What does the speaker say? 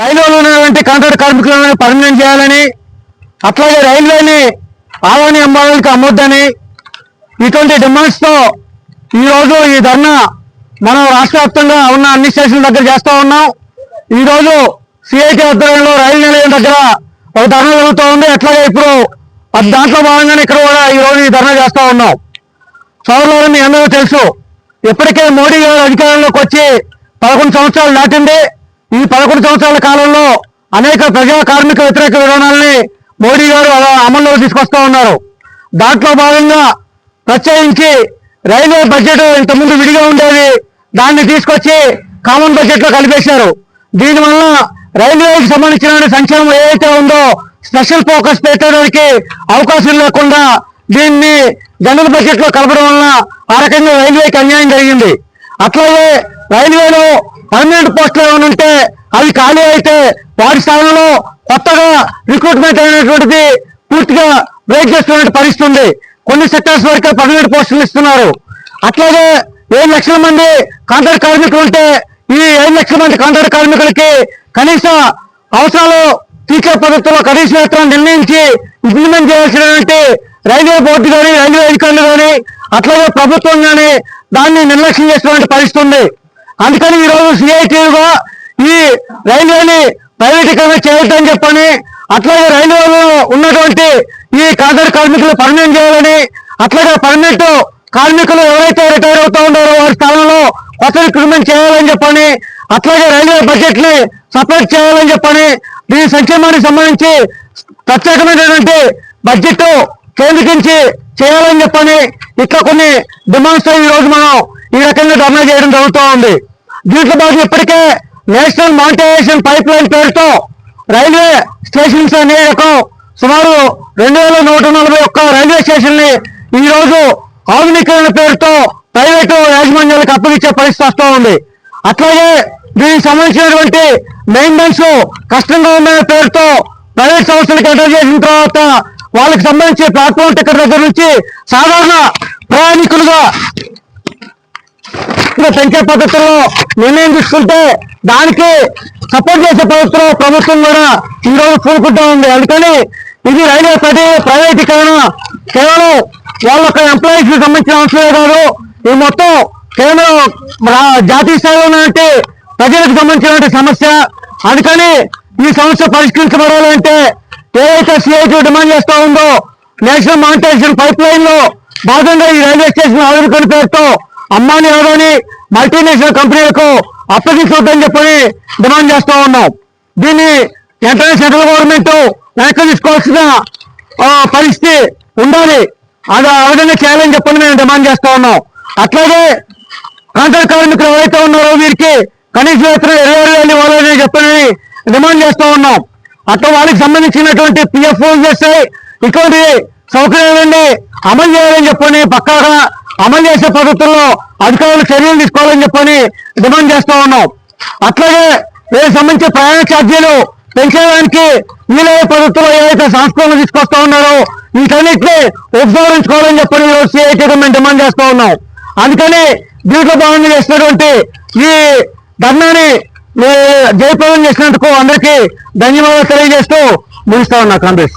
రైల్వేలో ఉన్నటువంటి కాంట్రాక్ట్ కార్మికులను పర్మనెంట్ చేయాలని, అట్లాగే రైల్వేని ఆదాని అంబాలకు అమ్మొద్దని ఇటువంటి డిమాండ్స్ తో ఈరోజు ఈ ధర్నా మనం రాష్ట్ర వ్యాప్తంగా ఉన్న అన్ని స్టేషన్ల దగ్గర చేస్తూ ఉన్నాం. ఈరోజు సిఐటి ఆధ్వర్యంలో రైలు నిలయం దగ్గర ఒక ధర్నా జరుగుతూ ఉంది. అట్లాగే ఇప్పుడు దాంట్లో భాగంగానే ఇక్కడ కూడా ఈరోజు ఈ ధర్నా చేస్తూ ఉన్నాం. సోదరులు మీ అందరూ తెలుసు, ఇప్పటికే మోడీ గారు అధికారంలోకి వచ్చి 11 సంవత్సరాలు దాటింది. ఈ 11 సంవత్సరాల కాలంలో అనేక ప్రజా కార్మిక వ్యతిరేక విధానాలని మోడీ గారు అమల్లో తీసుకొస్తా ఉన్నారు. దాంట్లో భాగంగా ప్రత్యేకించి రైల్వే బడ్జెట్ ఇంతకుముందు విడిగా ఉండేది, దాన్ని తీసుకొచ్చి కామన్ బడ్జెట్ లో కలిపేశారు. దీనివల్ల రైల్వేకి సంబంధించిన సంక్షేమం ఏదైతే ఉందో స్పెషల్ ఫోకస్ పెట్టడానికి అవకాశం లేకుండా దీన్ని జనరల్ బడ్జెట్ లో కలపడం వలన ఆ రకంగా రైల్వేకి అన్యాయం జరిగింది. అట్లాగే రైల్వేలో పర్మనెంట్ పోస్టులు ఏమైనా ఉంటే అవి ఖాళీ అయితే వాటి స్థానంలో కొత్తగా రిక్రూట్మెంట్ అయినటువంటిది పూర్తిగా బ్రేక్ చేస్తున్న పరిస్థితి ఉంది. కొన్ని సెక్టర్స్ వరకే పర్మనెంట్ పోస్టులు ఇస్తున్నారు. అట్లాగే 7 లక్షల మంది కాంట్రాక్ట్ కార్మికులు ఉంటే ఈ 7 లక్షల మంది కాంట్రాక్ట్ కార్మికులకి కనీస అవసరాలు తీర్చే పద్ధతిలో కనీస వేతనం నిర్ణయించి ఇంప్లిమెంట్ చేయాల్సినటువంటి రైల్వే బోర్డు కానీ రైల్వే అధికారులు కానీ అట్లాగే ప్రభుత్వం కానీ దాన్ని నిర్లక్ష్యం చేసినటువంటి పరిస్థితి ఉంది. అందుకని ఈరోజు సిఐటిగా ఈ రైల్వేని ప్రైవేటీకరణ చేయొద్దని చెప్పని, అట్లాగే రైల్వేలో ఉన్నటువంటి ఈ కాంట్రాక్ట్ కార్మికులు పర్మనెంట్ చేయాలని, అట్లాగే పర్మనెంట్ కార్మికులు ఎవరైతే రిటైర్ అవుతా ఉన్నారో వారి స్థానంలో కొత్త రిక్రూట్మెంట్ చేయాలని చెప్పని, అట్లాగే రైల్వే బడ్జెట్ ని సపరేట్ చేయాలని చెప్పని, దీని సంక్షేమానికి సంబంధించి ప్రత్యేకమైనటువంటి బడ్జెట్ కేంద్రీకరించి చేయాలని చెప్పని ఇట్లా కొన్ని డిమాండ్స్ ఈ రోజు మనం ఈ రకంగా ధర్నా చేయడం జరుగుతూ ఉంది. దీంట్లో భాగంగా ఇప్పటికే నేషనల్ మానిటైజేషన్ పైప్ లైన్ పేరుతో రైల్వే స్టేషన్స్ అనే రకం సుమారు 2141 రైల్వే స్టేషన్ ని ఈ రోజు ఆధునీకరణ పేరుతో ప్రైవేటు యాజమాన్యాలకు అప్పగించే పరిస్థితి వస్తూ ఉంది. అట్లాగే దీనికి సంబంధించినటువంటి మెయింటెనెన్స్ కష్టంగా ఉన్న పేరుతో ప్రైవేట్ సంస్థలకు ఎంటర్ చేసిన తర్వాత వాళ్ళకి సంబంధించి ప్లాట్ఫామ్ టికెట్ దగ్గర నుంచి సాధారణ ప్రయాణికులుగా పెంచే పద్ధతిలో నిర్ణయం తీసుకుంటే దానికి సపోర్ట్ చేసే పద్ధతిలో ప్రభుత్వం కూడా ఈరోజు పూనుకుంటూ ఉంది. అందుకని ఇది రైల్వే ప్రైవేటీకరణ కేవలం వాళ్ళ ఎంప్లాయీస్ కి సంబంధించిన అవసరమే కాదు, ఇది మొత్తం కేవలం జాతీయ స్థాయిలో ఉన్నటువంటి ప్రజలకు సంబంధించిన సమస్య. అందుకని ఈ సమస్య పరిష్కరించబడాలంటే ఏదైతే సిఐటి డిమాండ్ చేస్తూ ఉందో నేషనల్ మానిటైజేషన్ పైప్ లైన్ లో భాగంగా ఈ రైల్వే స్టేషన్ ఆధునికరణ పేరుతో అంబానీ అదాని మల్టీనేషనల్ కంపెనీలకు అప్పగించవద్దని చెప్పని డిమాండ్ చేస్తూ ఉన్నాం. దీన్ని వెంటనే సెంట్రల్ గవర్నమెంట్ వెనక్కి తీసుకోవాల్సిన పరిస్థితి ఉండాలి, అది ఆ విధంగా చేయాలని చెప్పని మేము డిమాండ్ చేస్తూ ఉన్నాం. అట్లాగే కాంట్రాక్ట్ కార్మికులు ఎవరైతే ఉన్నారో వీరికి కనీస వేతనం 26,000 ఇవ్వాలని చెప్పని డిమాండ్ చేస్తూ ఉన్నాం. అట్లా వాళ్ళకి సంబంధించినటువంటి పిఎఫ్ చేస్తే ఇటువంటి సౌకర్యాలన్నీ అమలు చేయాలని చెప్పని పక్కాగా అమలు చేసే పద్ధతుల్లో అధికారులు చర్యలు తీసుకోవాలని చెప్పని డిమాండ్ చేస్తూ ఉన్నాం. అట్లాగే వీళ్ళకి సంబంధించి ప్రయాణ ఛార్జీలు పెంచేయడానికి వీలయ్యే పద్ధతిలో ఏదైతే సంస్కరణలు తీసుకొస్తా ఉన్నారో వీటన్నిటిని ఉపసంహరించుకోవాలని చెప్పని సిఐటిగా మేము డిమాండ్ చేస్తూ ఉన్నాం. అందుకని దీంట్లో భాగంగా చేసినటువంటి ఈ ధర్నాని జయప్రదం చేసినందుకు అందరికీ ధన్యవాదాలు తెలియజేస్తూ ముగిస్తా ఉన్నా కాంగ్రెస్.